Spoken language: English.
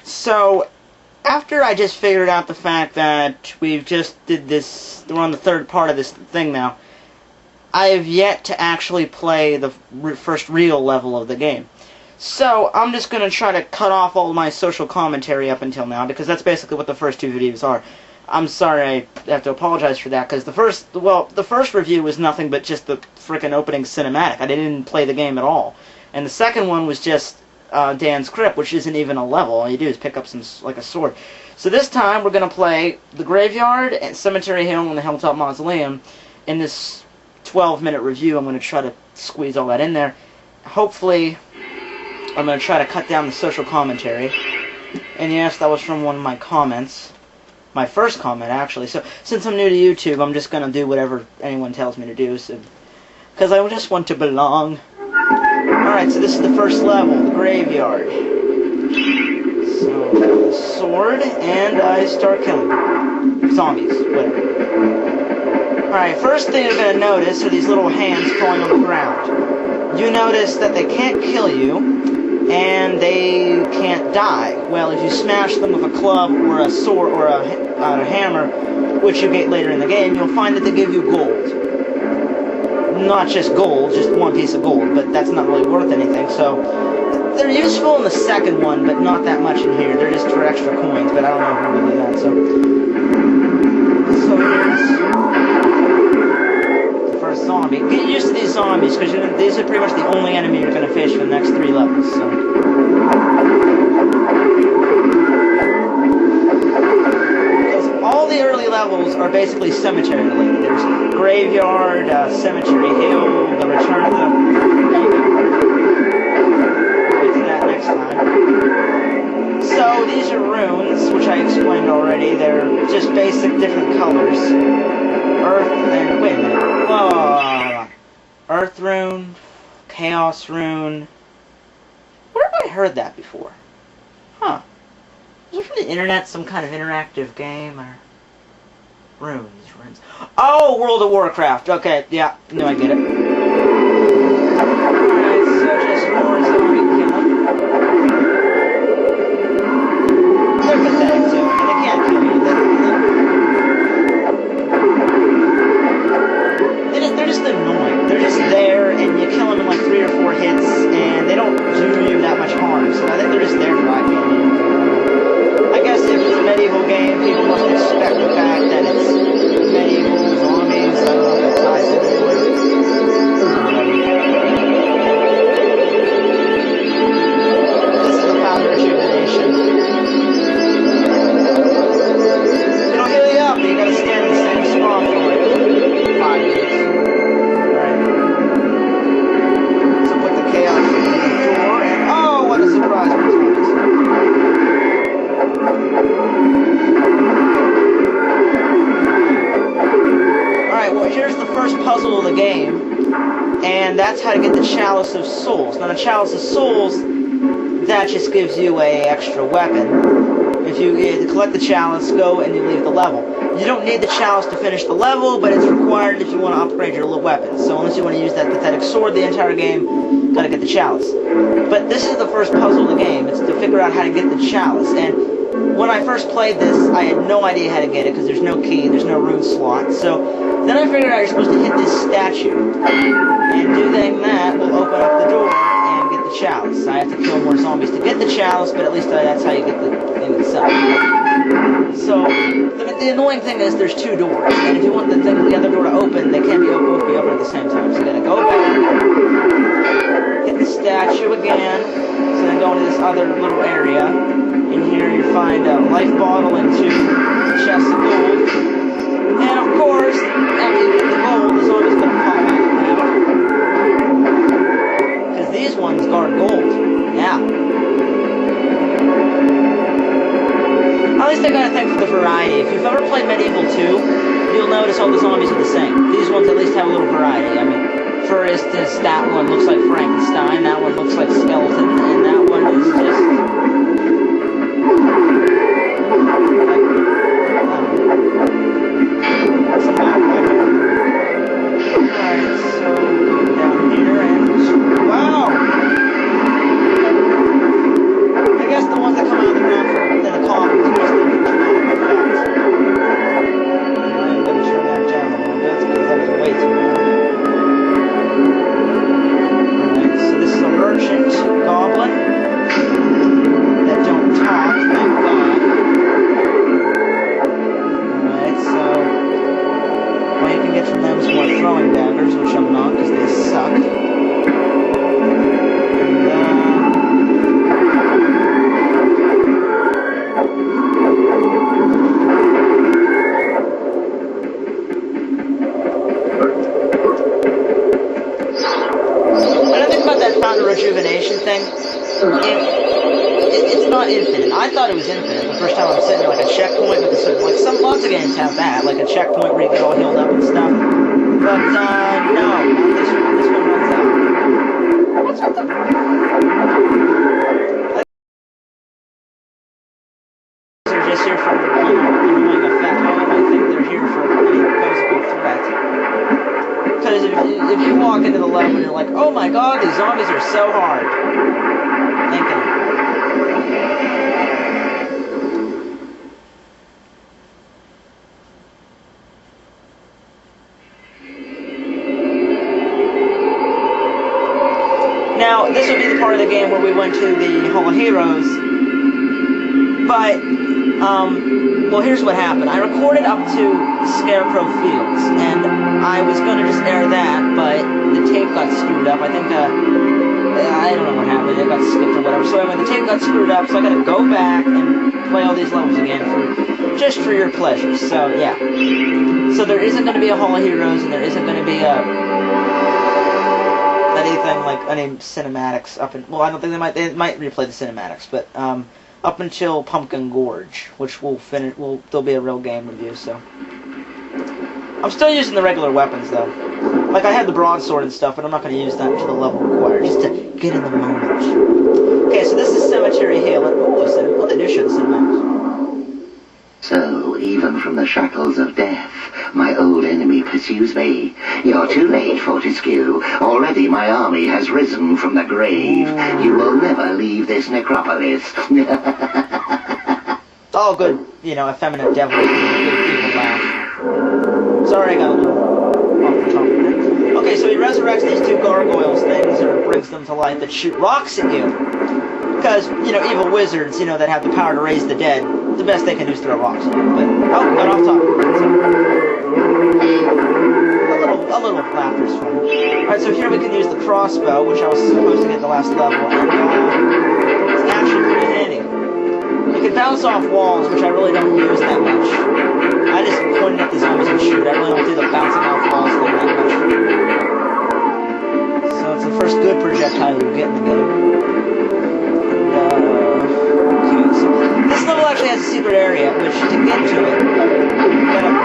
So, after I just figured out the fact that we've just did this, we're on the third part of this thing now, I have yet to actually play the first real level of the game. So, I'm just going to try to cut off all my social commentary up until now, because that's basically what the first two videos are. I'm sorry, I have to apologize for that, because the first review was nothing but just the frickin' opening cinematic. I didn't play the game at all. And the second one was just Dan's crypt, which isn't even a level. All you do is pick up like a sword. So this time, we're going to play the Graveyard and Cemetery Hill and the Hilltop Mausoleum. In this 12-minute review, I'm going to try to squeeze all that in there. Hopefully, I'm going to try to cut down the social commentary. And yes, that was from one of my comments. My first comment, actually. So, since I'm new to YouTube, I'm just going to do whatever anyone tells me to do. Because I just want to belong. Alright, so this is the first level, the Graveyard. So, the sword, and I start killing zombies, whatever. Alright, first thing you're going to notice are these little hands crawling on the ground. You notice that they can't kill you, and they can't die. Well, if you smash them with a club or a sword or a hammer, which you get later in the game, you'll find that they give you gold. Not just gold, just one piece of gold, but that's not really worth anything, so they're useful in the second one, but not that much in here. They're just for extra coins, but I don't know who would do that, so here's the first zombie. Get used to these zombies, because these are pretty much the only enemy you're going to face for the next 3 levels, so. All the early levels are basically cemetery related. There's Graveyard, Cemetery Hill, the Return of the... We'll get to that next time. So, these are runes, which I explained already. They're just basic different colors. Earth and... wait a minute. Whoa. Earth rune, Chaos rune. Where have I heard that before? Huh. Is it from the internet, some kind of interactive game, or... runes. Oh, World of Warcraft. Okay, yeah, no, I get it. Alright, so just more zombie killing. They're pathetic too, and they can't kill you. They're just annoying. They're just there, and you kill them in like 3 or 4 hits, and they don't do you that much harm, so I think they're just there for eye candy. I guess if it's a medieval game, people must expect the fact that it's medieval zombies, so that ties it in. This is the founder rejuvenation. It'll heal you up, but you gotta stand in the same spot for like 5 minutes. Alright. So put the chaos in the door, and oh, what a surprise! Alright, well here's the first puzzle of the game, and that's how to get the Chalice of Souls. Now the Chalice of Souls, that just gives you a extra weapon. If you collect the Chalice, go and you leave the level. You don't need the Chalice to finish the level, but it's required if you want to upgrade your little weapons. So unless you want to use that pathetic sword the entire game, you gotta get the Chalice. But this is the first puzzle of the game. It's to figure out how to get the Chalice, and when I first played this, I had no idea how to get it, because there's no key, there's no rune slot. So, then I figured out you're supposed to hit this statue. And doing that will open up the door and get the Chalice. I have to kill more zombies to get the Chalice, but at least that's how you get the thing itself. So, the annoying thing is there's 2 doors. And if you want the other door to open, they can't both be open at the same time. So you gotta go back, hit the statue again, so then go into this other little area. In here you find a life bottle and 2 chests of gold. And of course, after you get the gold, the zombie's gonna pop out. Because these ones guard gold. Yeah. At least I gotta thank for the variety. If you've ever played Medieval 2, you'll notice all the zombies are the same. These ones at least have a little variety. I mean, for instance, that one looks like Frankenstein, that one looks like Skeleton, and that one is just... the ones that come out of the ground fountain rejuvenation thing, it's not infinite. I thought it was infinite the first time I'm sitting there, like a checkpoint, but like some lots of games have that, like a checkpoint where you get all healed up and stuff. But no, not this one. This one runs out. What's with the... They're just here for annoying effect. I don't think they're here for any posable threat. Because if you walk into the level and you're like, oh my god, these zombies are so hard. Thinking. Now, this would be the part of the game where we went to the Hall of Heroes, but, well, here's what happened. I recorded up to Scarecrow Fields, and I was going to just air that, but the tape got screwed up. I think, I don't know what happened. It got skipped or whatever. So anyway, the tape got screwed up, so I got to go back and play all these levels again just for your pleasure. So, yeah. So there isn't going to be a Hall of Heroes, and there isn't going to be anything like any cinematics up in, well, I don't think they might replay the cinematics, but up until Pumpkin Gorge, which we'll finish, there'll be a real game review. So I'm still using the regular weapons though. Like I had the broadsword and stuff, but I'm not going to use that until the level required, just to get in the moment. Okay, so this is Cemetery Hill. Oh, they do show the cinematics. So, even from the shackles of death, my old enemy pursues me. You're too late, Fortescue. Already my army has risen from the grave. You will never leave this necropolis. Oh, good, effeminate devil, evil laugh. Sorry, I got a little off the top of it. Okay, so he resurrects these two gargoyles things, or brings them to life that shoot rocks at you. Because, evil wizards, that have the power to raise the dead, the best they can do is throw rocks at you. But, oh, got off topic. A little laughter's fun. Alright, so here we can use the crossbow, which I was supposed to get the last level, and it's actually pretty handy. You can bounce off walls, which I really don't use that much. I just point at the zombies and shoot. I really don't do the bouncing off walls thing that much. So it's the first good projectile you get in the game. This level actually has a secret area, which to get to it, you gotta